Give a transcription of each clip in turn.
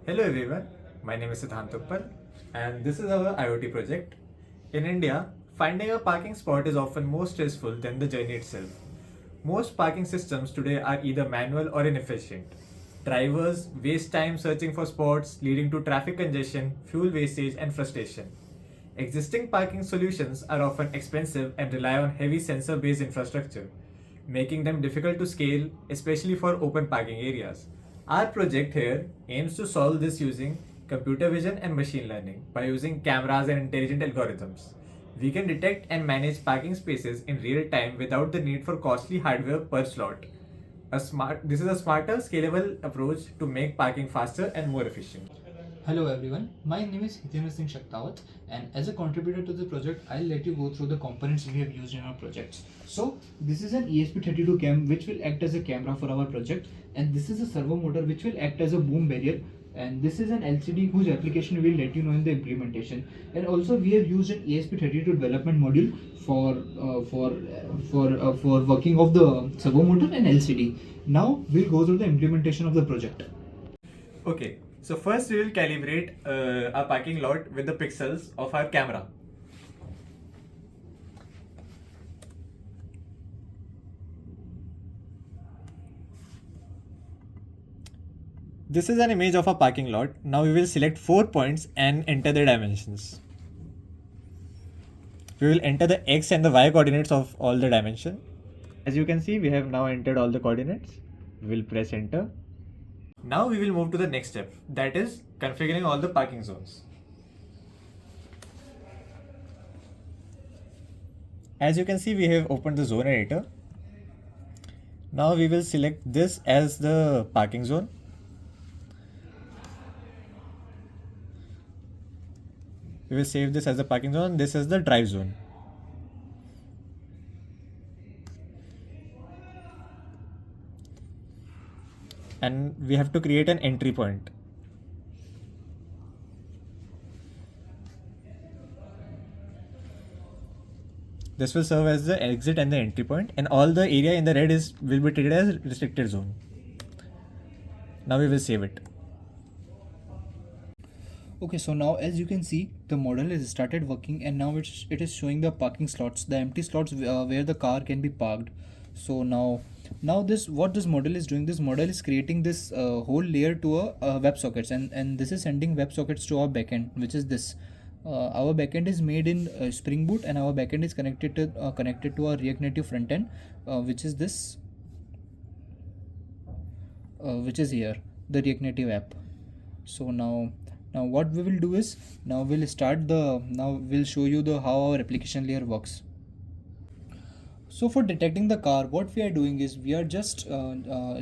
Hello everyone, my name is Siddhant Uppal and this is our IoT project. In India, finding a parking spot is often more stressful than the journey itself. Most parking systems today are either manual or inefficient. Drivers waste time searching for spots, leading to traffic congestion, fuel wastage, and frustration. Existing parking solutions are often expensive and rely on heavy sensor based infrastructure, making them difficult to scale, especially for open parking areas. Our project here aims to solve this using computer vision and machine learning by using cameras and intelligent algorithms. We can detect and manage parking spaces in real time without the need for costly hardware per slot. This is a smarter, scalable approach to make parking faster and more efficient. Hello everyone, my name is Hitendra Singh Shaktawat, and as a contributor to the project, I'll let you go through the components we have used in our projects. So this is an ESP32 cam which will act as a camera for our project, and this is a servo motor which will act as a boom barrier, and this is an LCD whose application we will let you know in the implementation. And also we have used an ESP32 development module for working of the servo motor and LCD. Now we'll go through the implementation of the project. Okay, so first we will calibrate our parking lot with the pixels of our camera. This is an image of a parking lot. Now we will select 4 points and enter the dimensions. We will enter the x and the y coordinates of all the dimension. As you can see, we have now entered all the coordinates. We will press enter. Now we will move to the next step, that is configuring all the parking zones. As you can see, we have opened the zone editor. Now we will select this as the parking zone. We will save this as the parking zone. This is the drive zone. And we have to create an entry point. This will serve as the exit and the entry point, and all the area in the red will be treated as restricted zone. Now we will save it. Okay, so now as you can see, the model has started working, and now it is showing the parking slots, the empty slots where the car can be parked. So now what this model is doing, this model is creating this whole layer to a WebSockets, and this is sending WebSockets to our backend, which is this. Our backend is made in Spring Boot, and our backend is connected to our React Native frontend, which is this, which is here, the React Native app. So now what we will do is, now we'll show you how our application layer works. So for detecting the car, what we are doing is we are just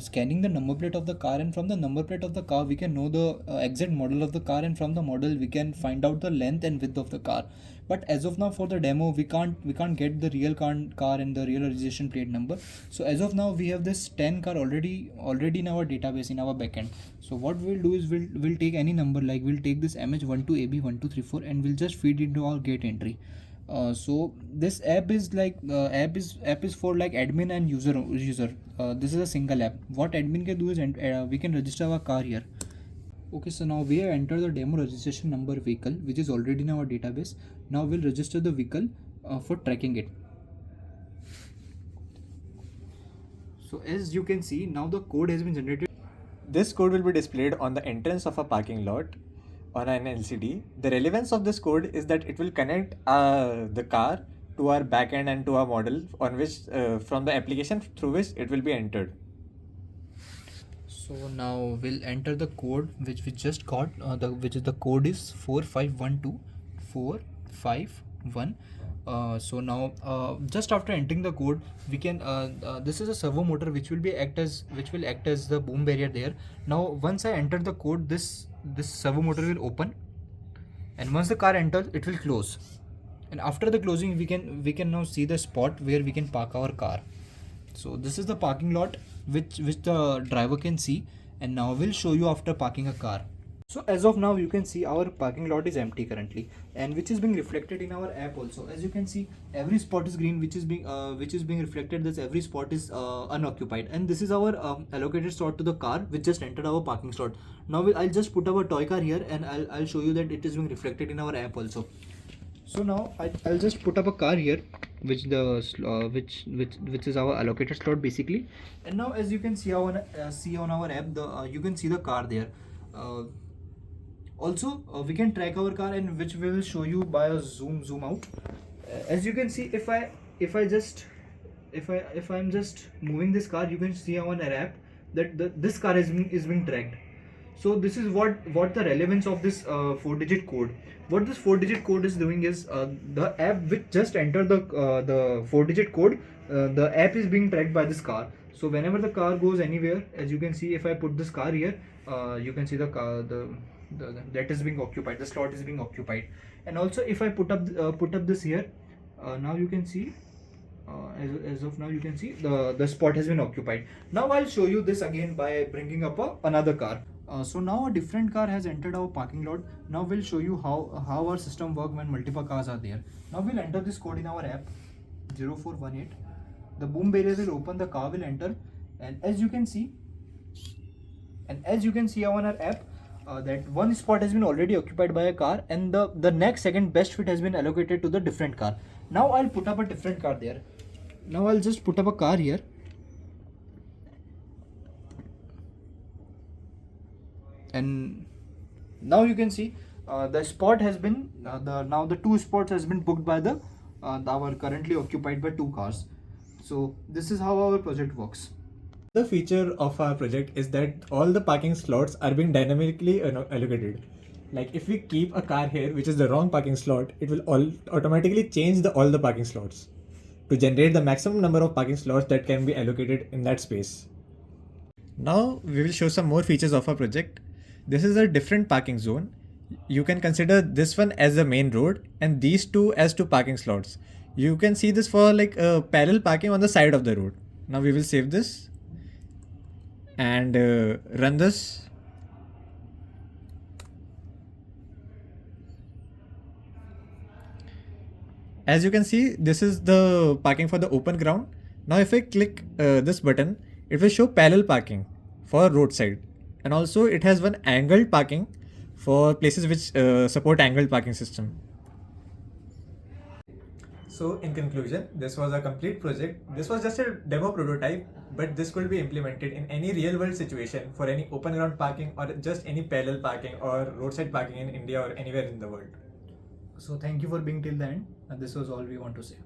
scanning the number plate of the car, and from the number plate of the car we can know the exact model of the car, and from the model we can find out the length and width of the car. But as of now, for the demo, we can't get the real car and the real registration plate number. So as of now, we have this 10 car already in our database in our backend. So what we'll do is we'll take any number, like we'll take this MH12AB1234, and we'll just feed it into our gate entry. So this app is like app is for like admin and user. This is a single app. What admin can do is we can register our car here. Okay, so now we have entered the demo registration number vehicle, which is already in our database. Now we'll register the vehicle for tracking it. So as you can see, now the code has been generated. This code will be displayed on the entrance of a parking lot on an LCD. The relevance of this code is that it will connect the car to our backend and to our model, on which from the application through which it will be entered. So now we'll enter the code which we just got, which is the code is 4512451. So now just after entering the code, we can this is a servo motor which will act as the boom barrier there. Now once I enter the code, this servo motor will open, and once the car enters, it will close, and after the closing we can now see the spot where we can park our car. So this is the parking lot which the driver can see, and now we'll show you after parking a car. So as of now you can see our parking lot is empty currently, and which is being reflected in our app also. As you can see, every spot is green, which is being reflected that every spot is unoccupied, and this is our allocated slot to the car which just entered our parking slot. Now I'll just put our toy car here, and I'll show you that it is being reflected in our app also. So now I'll just put up a car here, which which is our allocated slot basically. And now as you can see on our app, you can see the car there. Also we can track our car, and which we will show you by a zoom out. As you can see, if I'm just moving this car, you can see on our app that this car is being tracked. So this is what the relevance of this 4-digit code. What this 4-digit code is doing is, the app which just entered the 4-digit code, the app is being tracked by this car. So whenever the car goes anywhere, as you can see, if I put this car here, you can see the car, that is being occupied, the slot is being occupied. And also if I put up this here, now you can see, as of now you can see the spot has been occupied. Now I'll show you this again by bringing up another car. So now a different car has entered our parking lot. Now we'll show you how our system works when multiple cars are there. Now we'll enter this code in our app, 0418. The boom barrier will open, the car will enter, and as you can see on our app, that one spot has been already occupied by a car, and the next second best fit has been allocated to the different car. Now I'll put up a different car there. Now I'll just put up a car here, and now you can see the spot has been the 2 spots has been booked by the our currently occupied by 2 cars. So this is how our project works. The feature of our project is that all the parking slots are being dynamically allocated. Like if we keep a car here which is the wrong parking slot, it will automatically change all the parking slots to generate the maximum number of parking slots that can be allocated in that space. Now we will show some more features of our project. This is a different parking zone. You can consider this one as the main road and these two as 2 parking slots. You can see this for like parallel parking on the side of the road. Now we will save this and run this. As you can see, this is the parking for the open ground. Now if I click this button, it will show parallel parking for roadside, and also it has one angled parking for places which support angled parking system. So in conclusion, this was a complete project. This was just a demo prototype, but this could be implemented in any real world situation for any open ground parking or just any parallel parking or roadside parking in India or anywhere in the world. So thank you for being till the end, and this was all we want to say.